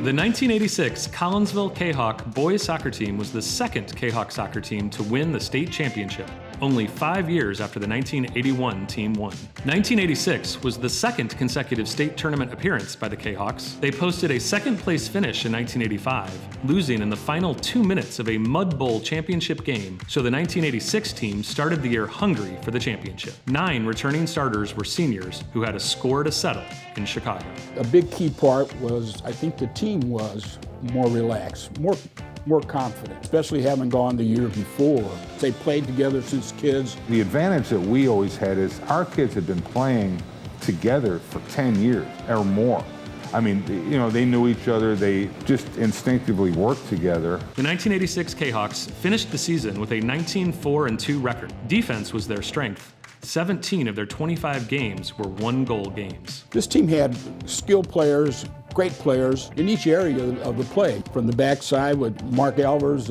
The 1986 Collinsville Kahok boys soccer team was the second Kahok soccer team to win the state championship, only 5 years after the 1981 team won. 1986 was the second consecutive state tournament appearance by the Kahawks. They posted a second-place finish in 1985, losing in the final 2 minutes of a Mud Bowl championship game, so the 1986 team started the year hungry for the championship. 9 returning starters were seniors who had a score to settle in Chicago. A big key part was, I think the team was more relaxed, more confident, especially having gone the year before. They played together since kids. The advantage that we always had is our kids had been playing together for 10 years or more. I mean, they knew each other, they just instinctively worked together. The 1986 Kahawks finished the season with a 19-4-2 record. Defense was their strength. 17 of their 25 games were one-goal games. This team had skilled players, great players in each area of the play. From the backside with Mark Alvers,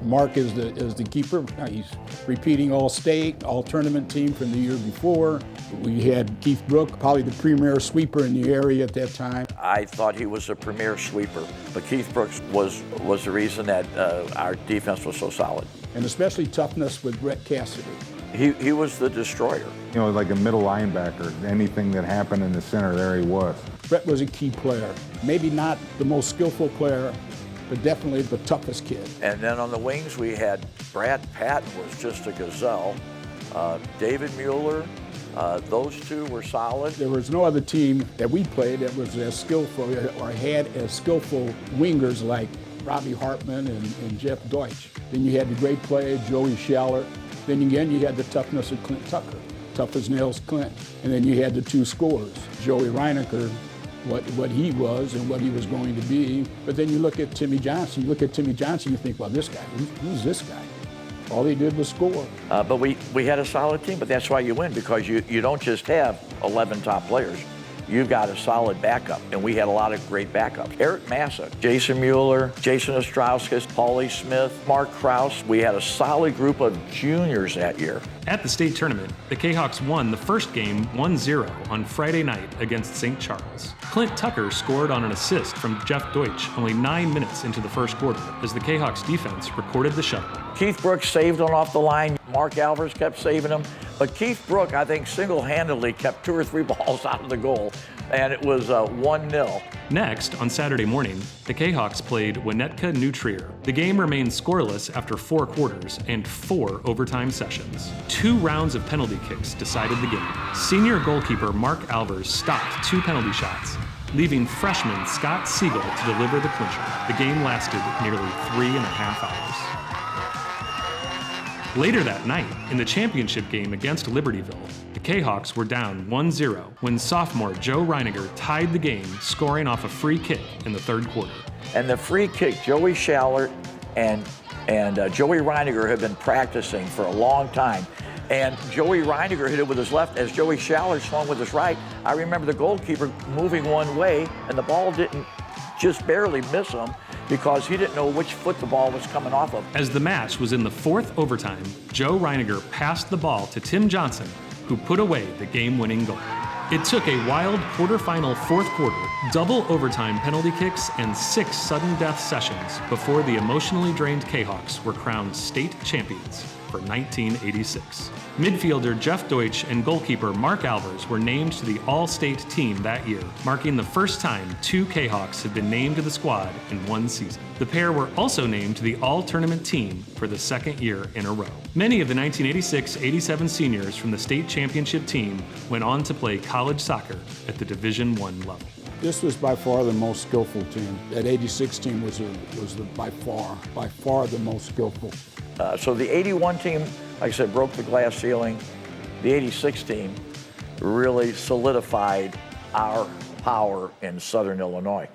Mark is the keeper. He's repeating all-state, all-tournament team from the year before. We had Keith Brook, probably the premier sweeper in the area at that time. I thought he was a premier sweeper, but Keith Brooks was the reason that our defense was so solid. And especially toughness with Brett Cassidy. He was the destroyer. Like a middle linebacker, anything that happened in the center, there he was. Brett was a key player. Maybe not the most skillful player, but definitely the toughest kid. And then on the wings, we had Brad Patton was just a gazelle. David Mueller, those two were solid. There was no other team that we played that was as skillful or had as skillful wingers like Robbie Hartman and Jeff Deutsch. Then you had the great player, Joey Schallert. Then again, you had the toughness of Clint Tucker, tough as nails Clint. And then you had the two scorers, Joey Reinecker, what he was and what he was going to be. But then you look at Timmy Johnson, you think, well, this guy, who's this guy? All he did was score. But we had a solid team, but that's why you win, because you don't just have 11 top players. You've got a solid backup, and we had a lot of great backups. Eric Massa, Jason Mueller, Jason Ostrowskis, Paulie Smith, Mark Krause. We had a solid group of juniors that year. At the state tournament, the Kahawks won the first game 1-0 on Friday night against St. Charles. Clint Tucker scored on an assist from Jeff Deutsch only 9 minutes into the first quarter as the Kahawks defense recorded the shuttle. Keith Brooks saved one off the line. Mark Alvers kept saving them. But Keith Brook, I think, single-handedly kept 2 or 3 balls out of the goal, and it was 1-0. Next, on Saturday morning, the Kahawks played Winnetka New Trier. The game remained scoreless after 4 quarters and 4 overtime sessions. 2 rounds of penalty kicks decided the game. Senior goalkeeper Mark Alvers stopped 2 penalty shots, leaving freshman Scott Siegel to deliver the clincher. The game lasted nearly 3.5 hours. Later that night, in the championship game against Libertyville, the Kahawks were down 1-0 when sophomore Joe Reiniger tied the game, scoring off a free kick in the third quarter. And the free kick, Joey Schallert and Joey Reiniger have been practicing for a long time. And Joey Reiniger hit it with his left as Joey Schallert swung with his right. I remember the goalkeeper moving one way, and the ball didn't just barely miss him, because he didn't know which foot the ball was coming off of. As the match was in the 4th overtime, Joe Reiniger passed the ball to Tim Johnson, who put away the game-winning goal. It took a wild quarterfinal 4th quarter, double overtime penalty kicks, and 6 sudden death sessions before the emotionally drained Kahawks were crowned state champions for 1986. Midfielder Jeff Deutsch and goalkeeper Mark Alvers were named to the All-State team that year, marking the first time 2 Kahawks had been named to the squad in one season. The pair were also named to the All-Tournament team for the 2nd year in a row. Many of the 1986-87 seniors from the state championship team went on to play college soccer at the Division I level. This was by far the most skillful team. That 86 team was by far the most skillful. So the 81 team, like I said, broke the glass ceiling. The 86 team really solidified our power in Southern Illinois.